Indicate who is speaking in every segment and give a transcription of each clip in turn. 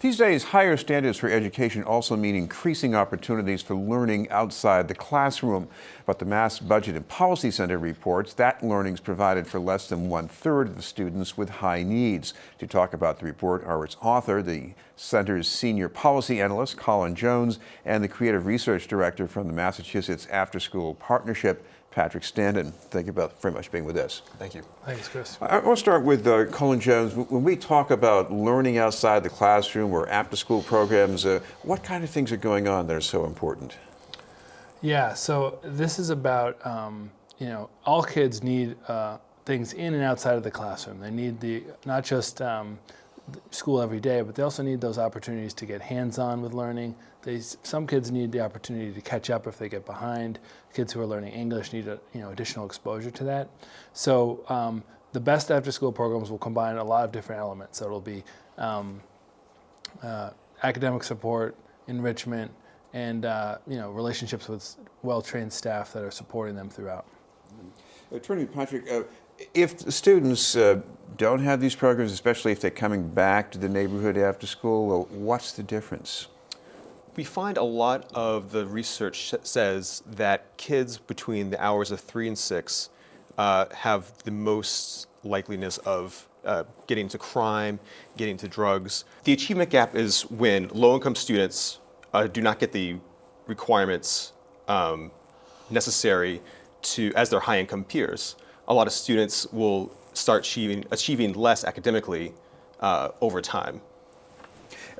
Speaker 1: These days, higher standards for education also mean increasing opportunities for learning outside the classroom. But the Mass Budget and Policy Center reports that learning is provided for less than 1/3 of the students with high needs. To talk about the report are its author, the center's senior policy analyst, Colin Jones, and the creative research director from the Massachusetts Afterschool Partnership, Patrick Stanton. Thank you both very much for being with us.
Speaker 2: Thank you.
Speaker 3: Thanks, Chris.
Speaker 1: I want to start with Colin Jones. When we talk about learning outside the classroom or after-school programs, what kind of things are going on that are so important?
Speaker 3: Yeah, so this is about, all kids need things in and outside of the classroom. They need not just school every day, but they also need those opportunities to get hands-on with learning. Some kids need the opportunity to catch up if they get behind. Kids who are learning English need additional exposure to that. So the best after-school programs will combine a lot of different elements. So it'll be academic support, enrichment, and relationships with well-trained staff that are supporting them throughout.
Speaker 1: Attorney Patrick, if the students don't have these programs, especially if they're coming back to the neighborhood after school, what's the difference?
Speaker 2: We find a lot of the research says that kids between the hours of 3 and 6 have the most likeliness of getting to crime, getting to drugs. The achievement gap is when low-income students do not get the requirements necessary as their high-income peers. A lot of students will start achieving less academically over time.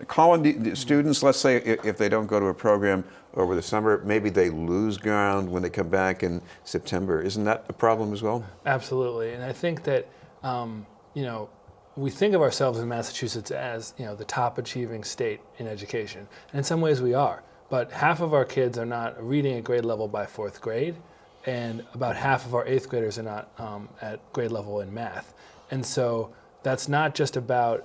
Speaker 1: Colin, the students, let's say if they don't go to a program over the summer, maybe they lose ground when they come back in September. Isn't that a problem as well?
Speaker 3: Absolutely, and I think that we think of ourselves in Massachusetts as the top achieving state in education, and in some ways we are. But half of our kids are not reading at grade level by 4th grade, and about half of our 8th graders are not at grade level in math. And so that's not just about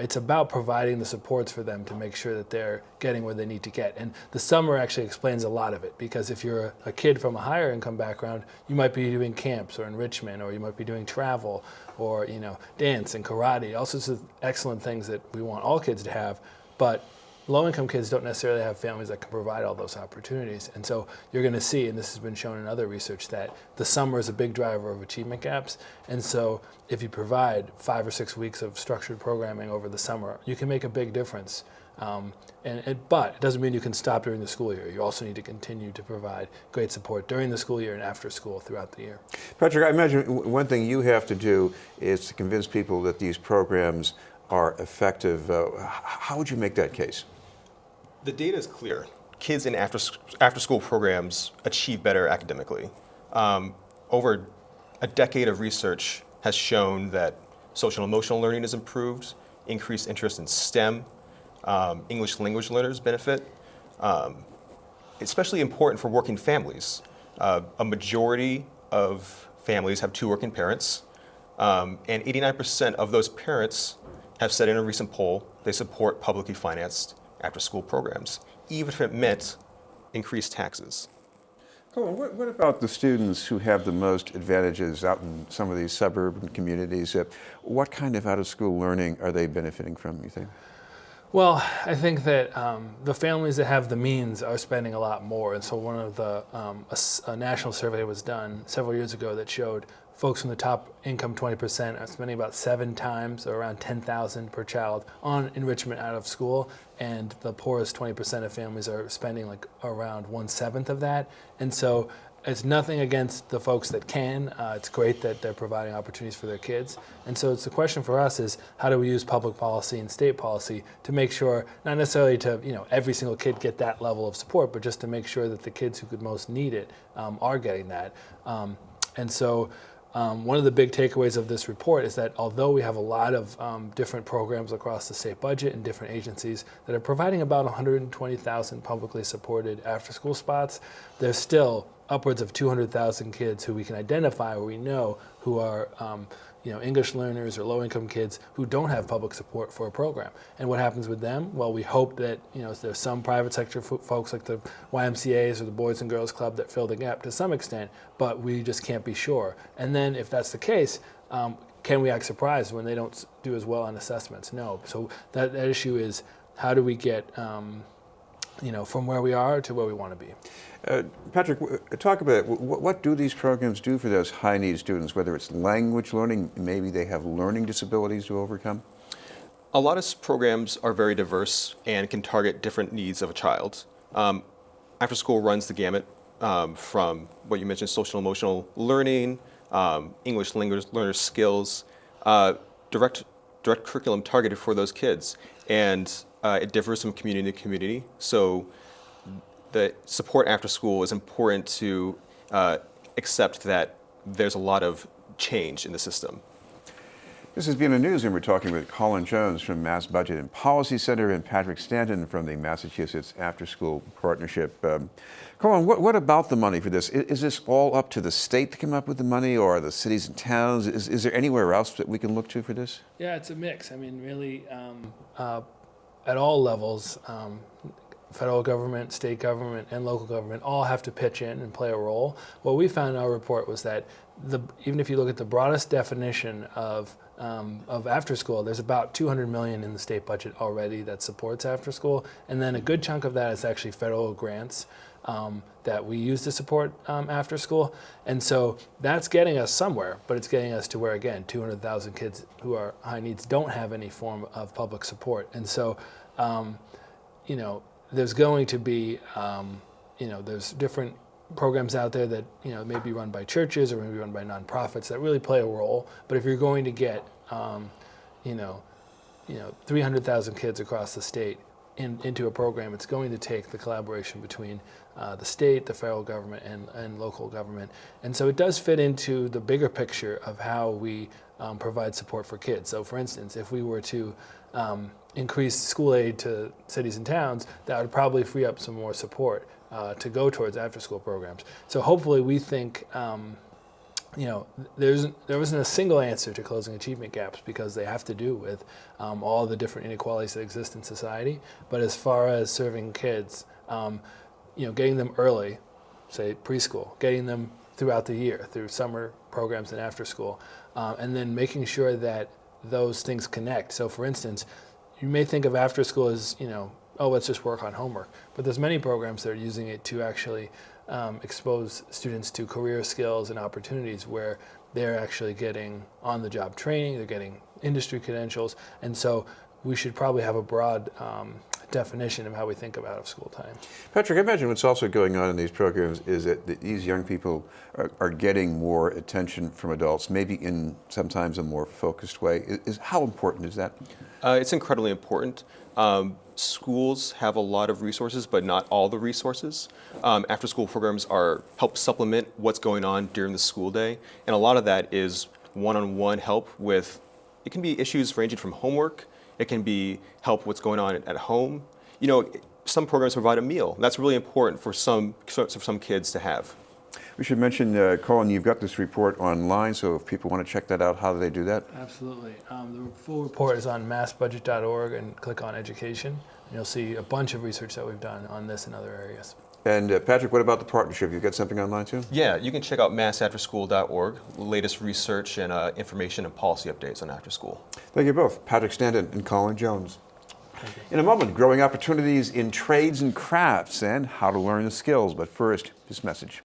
Speaker 3: it's about providing the supports for them to make sure that they're getting where they need to get. And the summer actually explains a lot of it, because if you're a kid from a higher income background, you might be doing camps or enrichment, or you might be doing travel, or dance and karate, all sorts of excellent things that we want all kids to have. But low-income kids don't necessarily have families that can provide all those opportunities. And so you're going to see, and this has been shown in other research, that the summer is a big driver of achievement gaps. And so if you provide 5 or 6 weeks of structured programming over the summer, you can make a big difference. But it doesn't mean you can stop during the school year. You also need to continue to provide great support during the school year and after school throughout the year.
Speaker 1: Patrick, I imagine one thing you have to do is to convince people that these programs are effective. How would you make that case?
Speaker 2: The data is clear. Kids in after-school programs achieve better academically. Over a decade of research has shown that social and emotional learning is improved, increased interest in STEM, English language learners benefit. Especially important for working families. A majority of families have 2 working parents, and 89% of those parents have said in a recent poll they support publicly financed after-school programs, even if it meant increased taxes.
Speaker 1: Colin, what about the students who have the most advantages out in some of these suburban communities? What kind of out-of-school learning are they benefiting from, you think?
Speaker 3: Well, I think that the families that have the means are spending a lot more. And so one of the, a national survey was done several years ago that showed folks from the top income 20% are spending about 7 times, or around $10,000 per child, on enrichment out of school, and the poorest 20% of families are spending like around 1/7 of that. And so it's nothing against the folks that can. It's great that they're providing opportunities for their kids. And so it's the question for us is, how do we use public policy and state policy to make sure, not necessarily to every single kid get that level of support, but just to make sure that the kids who could most need it are getting that. One of the big takeaways of this report is that although we have a lot of different programs across the state budget and different agencies that are providing about 120,000 publicly supported after-school spots, there's still upwards of 200,000 kids who we can identify, or we know who are English learners or low-income kids who don't have public support for a program. And what happens with them? Well, we hope that there's some private sector folks like the YMCAs or the Boys and Girls Club that fill the gap to some extent, but we just can't be sure. And then if that's the case, can we act surprised when they don't do as well on assessments? No. So that issue is, how do we get from where we are to where we want to be?
Speaker 1: Patrick, talk about what do these programs do for those high need students, whether it's language learning, maybe they have learning disabilities to overcome?
Speaker 2: A lot of programs are very diverse and can target different needs of a child. After school runs the gamut from what you mentioned, social emotional learning, English language learner skills, direct curriculum targeted for those kids. And it differs from community to community. So the support after school is important to accept that there's a lot of change in the system.
Speaker 1: This has been a newsroom. We're talking with Colin Jones from Mass Budget and Policy Center and Patrick Stanton from the Massachusetts Afterschool Partnership. Colin, what about the money for this? Is this all up to the state to come up with the money, or the cities and towns? Is there anywhere else that we can look to for this?
Speaker 3: Yeah, it's a mix. I mean, really, at all levels, federal government, state government, and local government all have to pitch in and play a role. What we found in our report was that even if you look at the broadest definition of after school, there's about $200 million in the state budget already that supports after school, and then a good chunk of that is actually federal grants that we use to support after school. And so that's getting us somewhere, but it's getting us to where, again, 200,000 kids who are high needs don't have any form of public support. And so, there's going to be, there's different programs out there that, may be run by churches or maybe run by nonprofits that really play a role. But if you're going to get, 300,000 kids across the state into a program, it's going to take the collaboration between the state, the federal government, and local government. And so it does fit into the bigger picture of how we provide support for kids. So for instance, if we were to increase school aid to cities and towns, that would probably free up some more support to go towards after-school programs. So hopefully we think, there wasn't a single answer to closing achievement gaps, because they have to do with all the different inequalities that exist in society. But as far as serving kids, getting them early, say preschool, getting them throughout the year through summer programs and after school, and then making sure that those things connect. So for instance, you may think of after school as, let's just work on homework. But there's many programs that are using it to actually expose students to career skills and opportunities where they're actually getting on-the-job training, they're getting industry credentials. And so we should probably have a broad definition of how we think of out-of-school time.
Speaker 1: Patrick, I imagine what's also going on in these programs is that these young people are getting more attention from adults, maybe in sometimes a more focused way. How important is that?
Speaker 2: It's incredibly important. Schools have a lot of resources, but not all the resources. After-school programs help supplement what's going on during the school day, and a lot of that is one-on-one help with. It can be issues ranging from homework. It can be help what's going on at home. Some programs provide a meal. That's really important for some kids to have.
Speaker 1: We should mention, Colin, you've got this report online, so if people want to check that out, how do they do that?
Speaker 3: Absolutely. The full report is on massbudget.org, and click on education. And you'll see a bunch of research that we've done on this and other areas.
Speaker 1: And Patrick, what about the partnership? You've got something online too?
Speaker 2: Yeah, you can check out massafterschool.org, latest research and information and policy updates on after school.
Speaker 1: Thank you both, Patrick Stanton and Colin Jones. In a moment, growing opportunities in trades and crafts and how to learn the skills. But first, this message.